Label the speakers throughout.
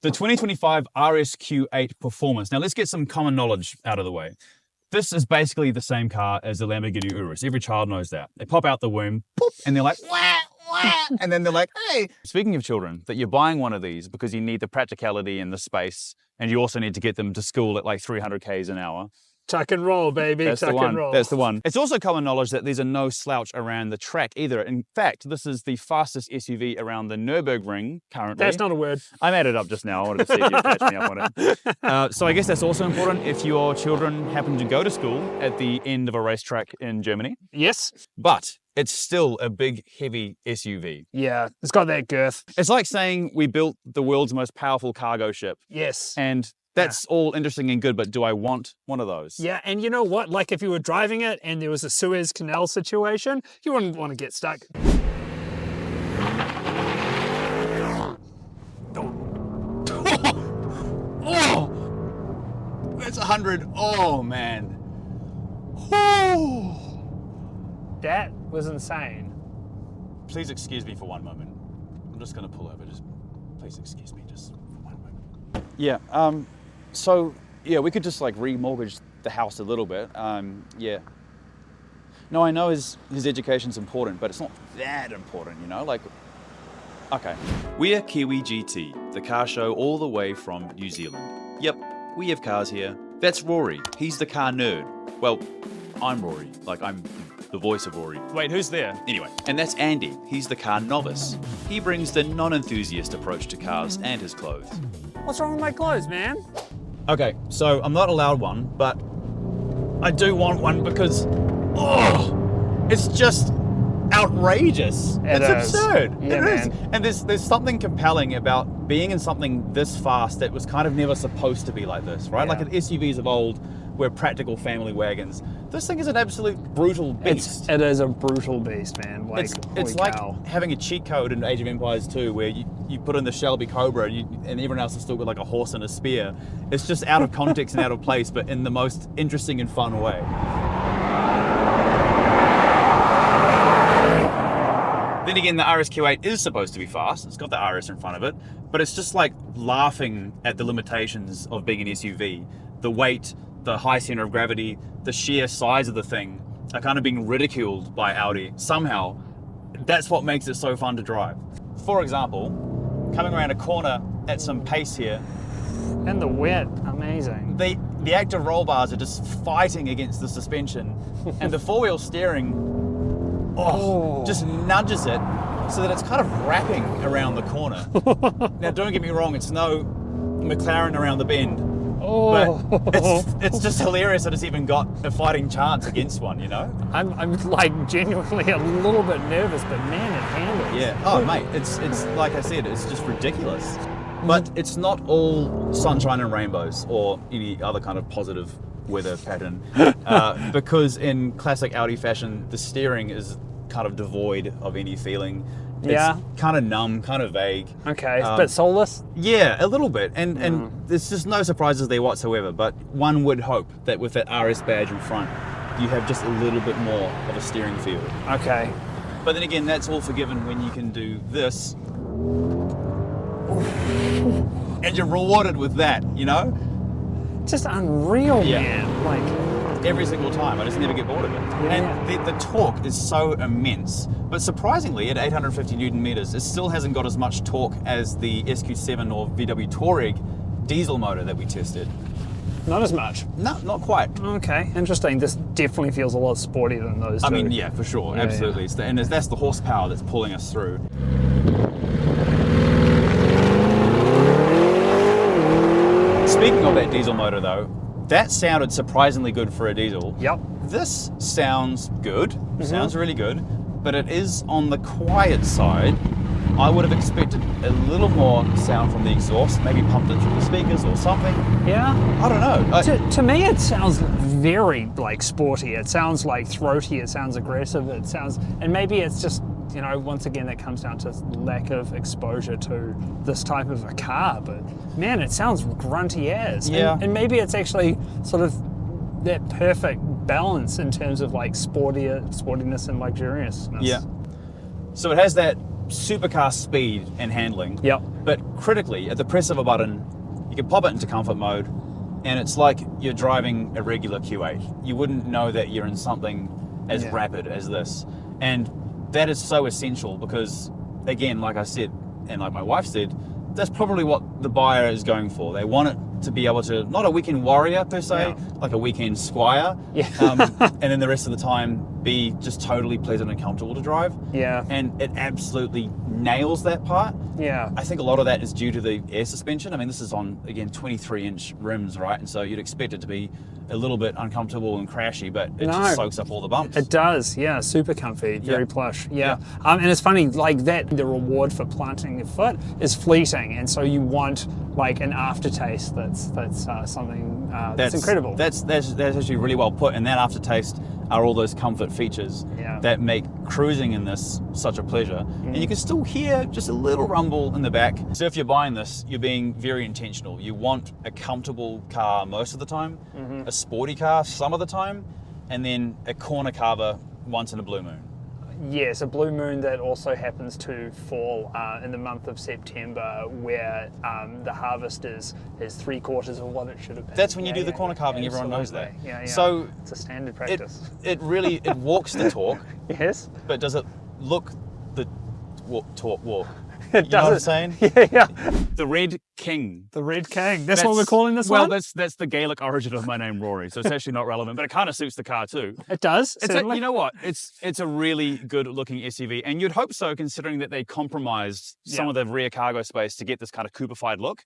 Speaker 1: The 2025 RSQ8 Performance. Now let's get some common knowledge out of the way. This is basically the same car as the Lamborghini Urus. Every child knows that. They pop out the womb, boop, and they're like, wah, wah, and then they're like, hey. Speaking of children, that you're buying one of these because you need the practicality and the space, and you also need to get them to school at like 300 Ks an hour.
Speaker 2: Tuck and roll, baby.
Speaker 1: That's
Speaker 2: Tuck
Speaker 1: the one.
Speaker 2: and roll.
Speaker 1: That's the one. It's also common knowledge that there's a no slouch around the track either. In fact, this is the fastest SUV around the Nürburgring currently.
Speaker 2: That's not a word.
Speaker 1: I made it up just now. I wanted to see if you'd catch me up on it. So I guess that's also important if your children happen to go to school at the end of a racetrack in Germany.
Speaker 2: Yes.
Speaker 1: But it's still a big, heavy SUV.
Speaker 2: Yeah, it's got that girth.
Speaker 1: It's like saying we built the world's most powerful cargo ship.
Speaker 2: Yes.
Speaker 1: And that's all interesting and good, but do I want one of those?
Speaker 2: Yeah, and you know what? Like if you were driving it and there was a Suez Canal situation, you wouldn't want to get stuck.
Speaker 1: Oh! That's 100. Oh, man. Oh!
Speaker 2: That was insane.
Speaker 1: Please excuse me for one moment. I'm just going to pull over. Just please excuse me just for one moment. Yeah, so, yeah, we could just like remortgage the house a little bit. Yeah. No, I know his education's important, but it's not that important, you know? Like, okay. We're Kiwi GT, the car show all the way from New Zealand. Yep, we have cars here. That's Rory. He's the car nerd. Well, I'm Rory. Like, I'm the voice of Rory.
Speaker 2: Wait, who's there?
Speaker 1: Anyway, and that's Andy. He's the car novice. He brings the non-enthusiast approach to cars and his clothes.
Speaker 2: What's wrong with my clothes, man?
Speaker 1: Okay, so I'm not allowed one, but I do want one because, oh, it's just outrageous.
Speaker 2: It
Speaker 1: It's
Speaker 2: is.
Speaker 1: absurd.
Speaker 2: Yeah,
Speaker 1: It is.
Speaker 2: man.
Speaker 1: And there's something compelling about being in something this fast that was kind of never supposed to be like this, right?
Speaker 2: Yeah.
Speaker 1: Like SUVs of old were practical family wagons. This thing is an absolute brutal beast.
Speaker 2: It is a brutal beast, man. Like,
Speaker 1: It's
Speaker 2: holy
Speaker 1: like
Speaker 2: cow.
Speaker 1: having a cheat code in Age of Empires 2 where you put in the Shelby Cobra and everyone else is still got like a horse and a spear. It's just out of context and out of place, but in the most interesting and fun way. Then again, the RSQ8 is supposed to be fast. It's got the RS in front of it, but it's just like laughing at the limitations of being an SUV. The weight, the high center of gravity, the sheer size of the thing are kind of being ridiculed by Audi. Somehow, that's what makes it so fun to drive. For example, coming around a corner at some pace here,
Speaker 2: And the wet, amazing.
Speaker 1: the active roll bars are just fighting against the suspension, and the four-wheel steering just nudges it so that it's kind of wrapping around the corner. Now, don't get me wrong, it's no McLaren around the bend, but it's just hilarious that it's even got a fighting chance against one, you know?
Speaker 2: I'm like genuinely a little bit nervous, but man, it handles.
Speaker 1: Yeah. Oh, mate, it's like I said, it's just ridiculous. But it's not all sunshine and rainbows or any other kind of positive weather pattern, because in classic Audi fashion, the steering is kind of devoid of any feeling.
Speaker 2: Yeah.
Speaker 1: It's kind of numb, kind of vague.
Speaker 2: Okay, it's a bit soulless.
Speaker 1: Yeah, a little bit. And there's just no surprises there whatsoever. But one would hope that with that RS badge in front, you have just a little bit more of a steering feel.
Speaker 2: Okay.
Speaker 1: But then again, that's all forgiven when you can do this. And you're rewarded with that, you know?
Speaker 2: Just unreal,
Speaker 1: Yeah.
Speaker 2: man. Like,
Speaker 1: Every single time. I just never get bored of it.
Speaker 2: Yeah.
Speaker 1: And the torque is so immense. But surprisingly, at 850 Newton meters, it still hasn't got as much torque as the SQ7 or VW Touareg diesel motor that we tested.
Speaker 2: not as much.
Speaker 1: No, not quite.
Speaker 2: Okay, interesting. This definitely feels a lot sportier than those two.
Speaker 1: I mean, yeah, for sure.
Speaker 2: Yeah,
Speaker 1: Absolutely. It's and that's the horsepower that's pulling us through. Speaking of that diesel motor though, that sounded surprisingly good for a diesel.
Speaker 2: Yep.
Speaker 1: This sounds good, sounds really good, but it is on the quiet side. I would have expected a little more sound from the exhaust, maybe pumped in through the speakers or something.
Speaker 2: Yeah.
Speaker 1: I don't know.
Speaker 2: To me, it sounds very like sporty. It sounds like throaty. It sounds aggressive. It sounds, and maybe it's just, you know, once again, that comes down to lack of exposure to this type of a car. But man, it sounds grunty as.
Speaker 1: Yeah.
Speaker 2: And maybe it's actually sort of that perfect balance in terms of like sportiness and luxuriousness.
Speaker 1: Yeah. So it has that supercar speed and handling.
Speaker 2: Yep.
Speaker 1: But critically, at the press of a button, you can pop it into comfort mode, and it's like you're driving a regular Q8. You wouldn't know that you're in something as rapid as this. And that is so essential because, again, like I said, and like my wife said, that's probably what the buyer is going for. They want it to be able to, not a weekend warrior per se, like a weekend squire, and then the rest of the time be just totally pleasant and comfortable to drive.
Speaker 2: Yeah.
Speaker 1: And it absolutely nails that part.
Speaker 2: Yeah.
Speaker 1: I think a lot of that is due to the air suspension. I mean, this is on, again, 23-inch rims, right? And so you'd expect it to be a little bit uncomfortable and crashy, but it just soaks up all the bumps.
Speaker 2: It does, yeah, super comfy, very plush, and it's funny, like that, the reward for planting your foot is fleeting, and so you want like an aftertaste that's something that's incredible.
Speaker 1: That's actually really well put, and that aftertaste are all those comfort features that make cruising in this such a pleasure. And you can still hear just a little rumble in the back. So if you're buying this, you're being very intentional. You want a comfortable car most of the time, a sporty car some of the time, and then a corner carver once in a blue moon.
Speaker 2: Yes, a blue moon that also happens to fall in the month of September, where the harvest is 3/4 of what it should have been.
Speaker 1: That's when you do the corner carving. Everyone knows that.
Speaker 2: Yeah.
Speaker 1: So
Speaker 2: it's a standard practice.
Speaker 1: It really walks the talk.
Speaker 2: Yes.
Speaker 1: But does it look the walk?
Speaker 2: It
Speaker 1: you know what I'm saying?
Speaker 2: Yeah.
Speaker 3: The Red King.
Speaker 2: The Red King. That's what we're calling this one?
Speaker 3: Well, that's the Gaelic origin of my name, Rory. So it's actually not relevant, but it kind of suits the car too.
Speaker 2: It does.
Speaker 3: You know what? It's a really good looking SUV, and you'd hope so, considering that they compromised some of the rear cargo space to get this kind of coupified look.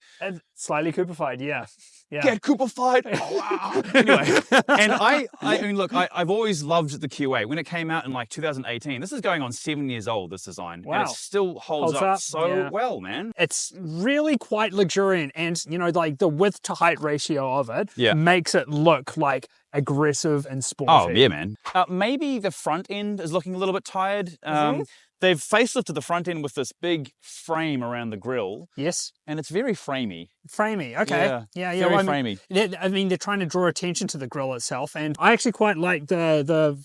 Speaker 2: Slightly coupified, yeah.
Speaker 3: Get coupified. Oh, wow. Anyway, and I mean, look, I've always loved the Q8. When it came out in like 2018, this is going on 7 years old, this design.
Speaker 2: Wow.
Speaker 3: And it still holds up so well, man.
Speaker 2: It's really quite luxuriant, and you know, like the width to height ratio of it makes it look like aggressive and sporty.
Speaker 3: Oh, yeah, man. Maybe the front end is looking a little bit tired. They've facelifted the front end with this big frame around the grille. Yes. And it's very framey.
Speaker 2: Framey, okay. Yeah.
Speaker 3: Very framey.
Speaker 2: I mean, they're trying to draw attention to the grille itself, and I actually quite like the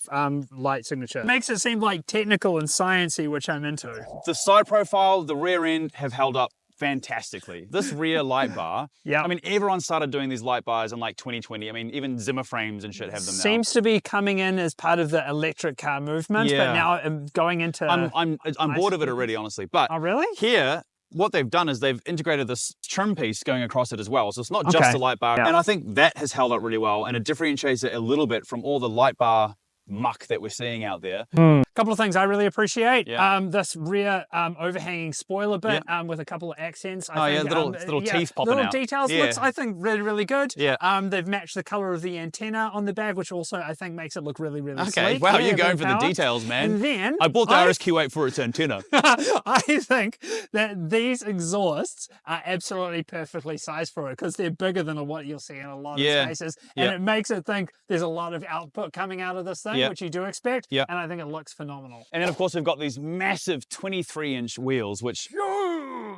Speaker 2: light signature. It makes it seem like technical and sciencey, which I'm into.
Speaker 3: The side profile, the rear end have held up fantastically. This rear light bar, I mean, everyone started doing these light bars in like 2020. I mean, even Zimmer frames and shit have them now.
Speaker 2: Seems to be coming in as part of the electric car movement, but now I'm going into...
Speaker 3: I'm bored of it already, honestly. But
Speaker 2: really?
Speaker 3: Here, what they've done is they've integrated this trim piece going across it as well. So it's not just a light bar. And I think that has held up really well, and it differentiates it a little bit from all the light bar muck that we're seeing out there.
Speaker 2: A couple of things I really appreciate. This rear overhanging spoiler bit with a couple of accents. I think,
Speaker 3: little teeth popping
Speaker 2: little
Speaker 3: out.
Speaker 2: details. Looks, I think, really, really good.
Speaker 3: Yeah.
Speaker 2: They've matched the color of the antenna on the bag, which also I think makes it look really, really sleek.
Speaker 3: Okay, wow, you're going for the details, man.
Speaker 2: And then
Speaker 3: I bought the RSQ8 for its antenna.
Speaker 2: I think that these exhausts are absolutely perfectly sized for it because they're bigger than what you'll see in a lot of spaces. And it makes it think there's a lot of output coming out of this thing, which you do expect. And I think it looks phenomenal.
Speaker 3: And then, of course, we've got these massive 23-inch wheels, which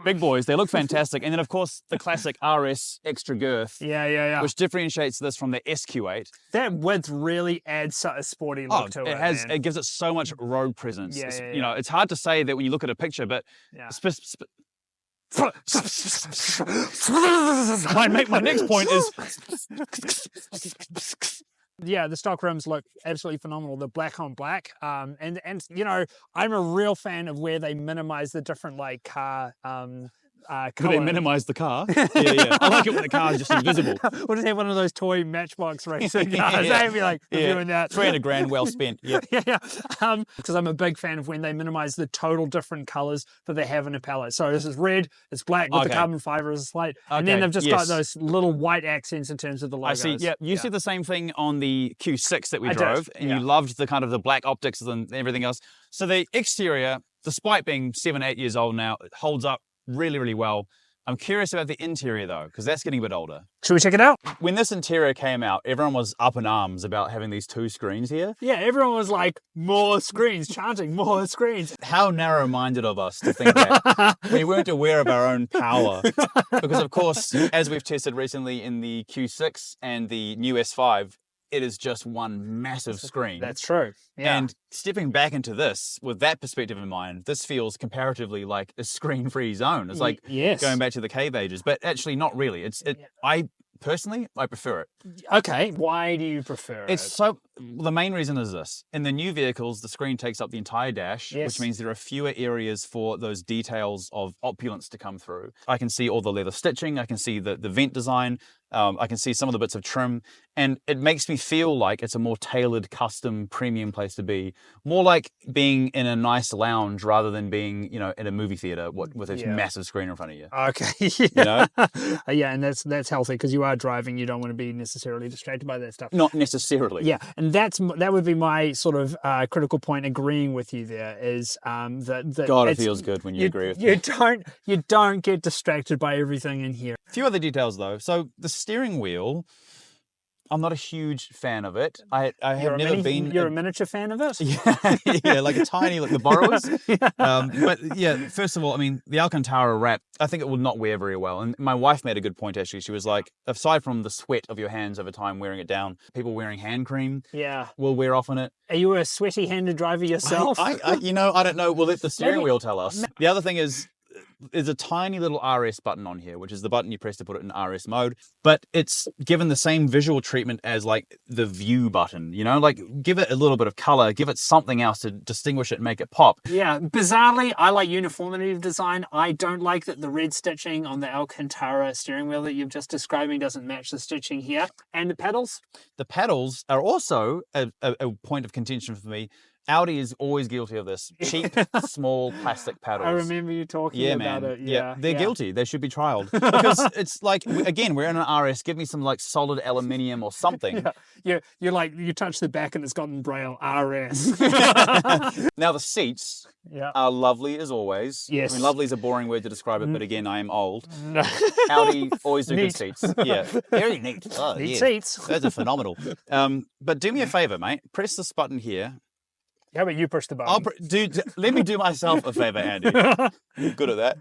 Speaker 3: big boys, they look fantastic. And then, of course, the classic RS extra girth, which differentiates this from the SQ8.
Speaker 2: That width really adds a sporty look to it.
Speaker 3: It gives it so much road presence. You know, it's hard to say that when you look at a picture, but my next point is
Speaker 2: the stock rims look absolutely phenomenal. They're black on black. And you know, I'm a real fan of where they minimize the different like car
Speaker 3: they minimize the car. I like it when the car is just invisible.
Speaker 2: We'll just have one of those toy Matchbox racing cars. They'd be like doing that.
Speaker 3: 300 grand well spent.
Speaker 2: Because I'm a big fan of when they minimize the total different colors that they have in a palette. So this is red, it's black with the carbon fiber as a slate. And then they've just got those little white accents in terms of the logos.
Speaker 3: I see. You said the same thing on the Q6 that we drove, and you loved the kind of the black optics and everything else. So the exterior, despite being 7-8 years old now, it holds up really, really well. I'm curious about the interior though, because that's getting a bit older.
Speaker 2: Should we check it out?
Speaker 3: When this interior came out, everyone was up in arms about having these 2 screens here.
Speaker 2: Yeah, everyone was like, more screens, chanting more screens.
Speaker 3: How narrow-minded of us to think that. We weren't aware of our own power. Because of course, as we've tested recently in the Q6 and the new S5, it is just one massive screen.
Speaker 2: That's true. Yeah.
Speaker 3: And stepping back into this with that perspective in mind, this feels comparatively like a screen-free zone. It's like going back to the cave ages, but actually not really. I personally prefer it.
Speaker 2: Okay, why do you prefer it?
Speaker 3: The main reason is this. In the new vehicles, the screen takes up the entire dash, which means there are fewer areas for those details of opulence to come through. I can see all the leather stitching, I can see the vent design, I can see some of the bits of trim, and it makes me feel like it's a more tailored, custom, premium place to be. More like being in a nice lounge rather than being, in a movie theater with a massive screen in front of you.
Speaker 2: Okay. Yeah, and that's healthy because you are driving. You don't want to be necessarily distracted by that stuff.
Speaker 3: Not necessarily.
Speaker 2: Yeah, and that would be my sort of critical point. Agreeing with you there is that
Speaker 3: God, it feels good when you agree with me.
Speaker 2: You don't get distracted by everything in here.
Speaker 3: A few other details though. So the steering wheel, I'm not a huge fan of it. I have never been.
Speaker 2: You're a miniature fan of it?
Speaker 3: Yeah, like a tiny, like the borrowers. But yeah, first of all, I mean, the Alcantara wrap, I think it will not wear very well. And my wife made a good point actually. She was like, aside from the sweat of your hands over time wearing it down, people wearing hand cream will wear off on it.
Speaker 2: Are you a sweaty-handed driver yourself?
Speaker 3: I don't know. We'll let the steering wheel tell us. The other thing is, there's a tiny little RS button on here, which is the button you press to put it in RS mode, but it's given the same visual treatment as like the view button, like give it a little bit of color, give it something else to distinguish it and make it pop.
Speaker 2: Yeah, bizarrely, I like uniformity of design. I don't like that the red stitching on the Alcantara steering wheel that you've just described me doesn't match the stitching here. And the pedals?
Speaker 3: The pedals are also a point of contention for me. Audi is always guilty of this. Cheap, small plastic paddles.
Speaker 2: I remember you talking about it.
Speaker 3: Yeah, they're guilty. They should be trialed. Because it's like, again, we're in an RS. Give me some like solid aluminium or something.
Speaker 2: You're like, you touch the back and it's got in braille RS.
Speaker 3: Now the seats are lovely as always.
Speaker 2: Yes.
Speaker 3: I mean, lovely is a boring word to describe it, but again, I am old. Audi always do good seats. Yeah, very neat. Oh,
Speaker 2: neat seats.
Speaker 3: Those are phenomenal. But do me a favor, mate. Press this button here.
Speaker 2: How about you push the button?
Speaker 3: Let me do myself a favor, Andy. Good at that.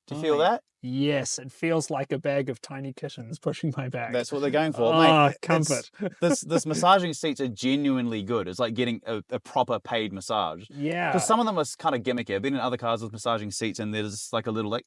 Speaker 3: Do you feel that?
Speaker 2: Yes, it feels like a bag of tiny kittens pushing my back.
Speaker 3: That's what they're going for.
Speaker 2: Oh,
Speaker 3: mate,
Speaker 2: comfort.
Speaker 3: This massaging seats are genuinely good. It's like getting a proper paid massage.
Speaker 2: Yeah.
Speaker 3: Because some of them are kind of gimmicky. I've been in other cars with massaging seats and there's like a little like,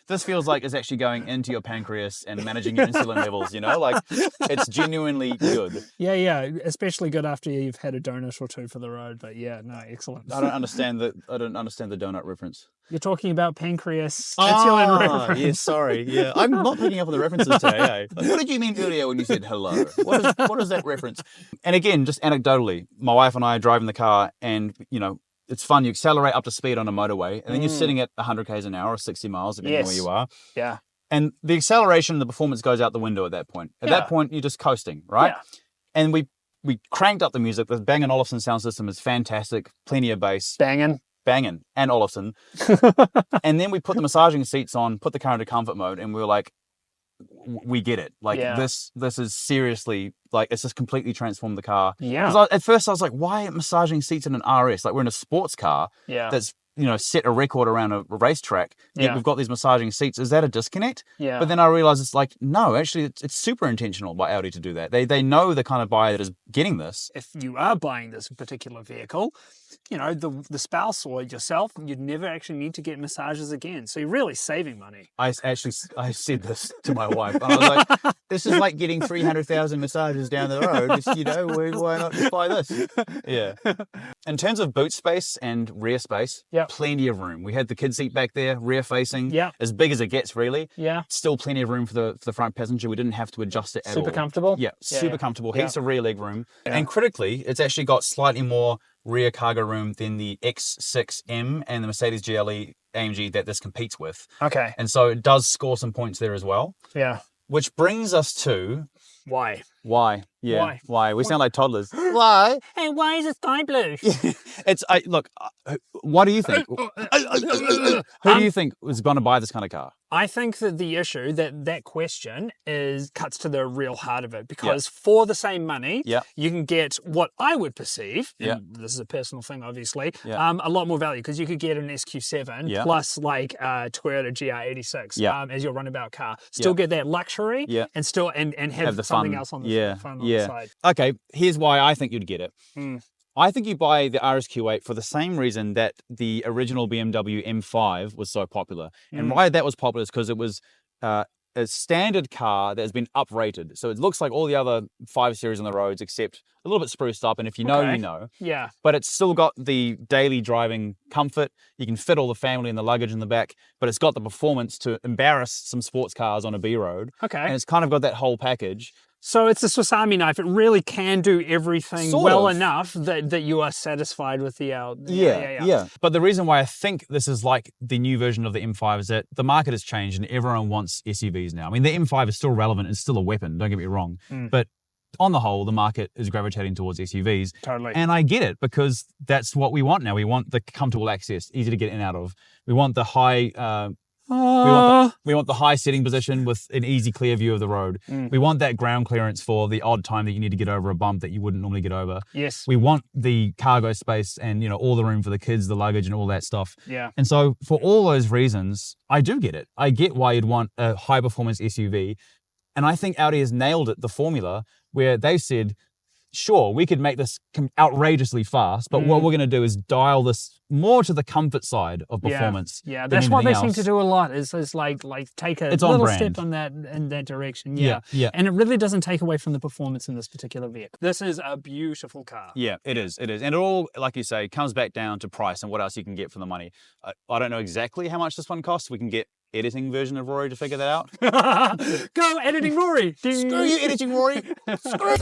Speaker 3: This feels like it's actually going into your pancreas and managing your insulin levels, Like it's genuinely good.
Speaker 2: Yeah. Especially good after you've had a donut or two for the road. But yeah, no, excellent.
Speaker 3: I don't understand the donut reference.
Speaker 2: You're talking about pancreas insulin reference.
Speaker 3: Yeah, sorry. Yeah, I'm not picking up on the references today. Eh? Like, what did you mean earlier when you said hello? What is that reference? And again, just anecdotally, my wife and I are driving the car, and it's fun. You accelerate up to speed on a motorway, and then you're sitting at 100 k's an hour or 60 miles, depending on where you are.
Speaker 2: Yeah.
Speaker 3: And the acceleration, the performance goes out the window at that point. At that point, you're just coasting, right? Yeah. And we cranked up the music. The Bang & Olufsen sound system is fantastic. Plenty of bass. Banging and Olufsen. And then we put the massaging seats on, put the car into comfort mode, and we were like, we get it. Like this is seriously, like, it's just completely transformed the car. Yeah. At first I was like, why massaging seats in an RS? Like, we're in a sports car that's set a record around a racetrack. Yet we've got these massaging seats. Is that a disconnect? Yeah. But then I realized it's like, no, actually it's super intentional by Audi to do that. They know the kind of buyer that is getting this.
Speaker 2: If you are buying this particular vehicle, the spouse or yourself, you'd never actually need to get massages again. So you're really saving money.
Speaker 3: I said this to my wife. And I was like, this is like getting 300,000 massages down the road. Just, why not just buy this? Yeah. In terms of boot space and rear space, plenty of room. We had the kid seat back there, rear facing, as big as it gets really. Yeah. Still plenty of room for the front passenger. We didn't have to adjust it at all.
Speaker 2: Super comfortable?
Speaker 3: Yeah, super comfortable. Heaps of rear leg room. Yeah. And critically, it's actually got slightly more rear cargo room than the X6M and the Mercedes GLE AMG that this competes with.
Speaker 2: Okay.
Speaker 3: And so it does score some points there as well.
Speaker 2: Yeah.
Speaker 3: Which brings us to...
Speaker 2: Why?
Speaker 3: Why? Yeah.
Speaker 2: Why?
Speaker 3: Why? We sound like toddlers. Why?
Speaker 2: Hey, why is it sky blue?
Speaker 3: Look, what do you think? Who do you think was going to buy this kind of car?
Speaker 2: I think that the issue, that question cuts to the real heart of it, because for the same money, you can get what I would perceive, and this is a personal thing obviously, a lot more value, because you could get an SQ7 plus like a Toyota GR86 as your runabout car. Still get that luxury and still and have something
Speaker 3: fun.
Speaker 2: else on the fun on the side.
Speaker 3: Okay, here's why I think you'd get it. I think you buy the RSQ8 for the same reason that the original BMW M5 was so popular. And why that was popular is because it was a standard car that has been uprated. So it looks like all the other 5 Series on the roads, except a little bit spruced up. And if you know, you know.
Speaker 2: Yeah.
Speaker 3: But it's still got the daily driving comfort. You can fit all the family and the luggage in the back, but it's got the performance to embarrass some sports cars on a B road.
Speaker 2: Okay.
Speaker 3: And it's kind of got that whole package.
Speaker 2: So it's a Swiss Army knife. It really can do everything well enough that you are satisfied with the
Speaker 3: Yeah. But the reason why I think this is like the new version of the M5 is that the market has changed and everyone wants SUVs now. I mean, the M5 is still relevant. It's still a weapon. Don't get me wrong. But on the whole, the market is gravitating towards SUVs.
Speaker 2: Totally.
Speaker 3: And I get it, because that's what we want now. We want the comfortable access, easy to get in and out of. We want the high... We want the high sitting position with an easy clear view of the road. We want that ground clearance for the odd time that you need to get over a bump that you wouldn't normally get over.
Speaker 2: Yes.
Speaker 3: We want the cargo space and, you know, all the room for the kids, the luggage and all that stuff.
Speaker 2: Yeah.
Speaker 3: And so for all those reasons, I do get it. I get why you'd want a high performance SUV. And I think Audi has nailed it, the formula, where they've said, sure, we could make this outrageously fast, but what we're going to do is dial this more to the comfort side of performance.
Speaker 2: Yeah, that's what they seem to do a lot. Is like take a little step in that direction. Yeah. And it really doesn't take away from the performance in this particular vehicle. This is a beautiful car.
Speaker 3: Yeah, it is. And it all, like you say, comes back down to price and what else you can get for the money. I don't know exactly how much this one costs. We can get editing version of Rory to figure that out.
Speaker 2: Go editing Rory.
Speaker 3: Screw you, editing Rory. Screw.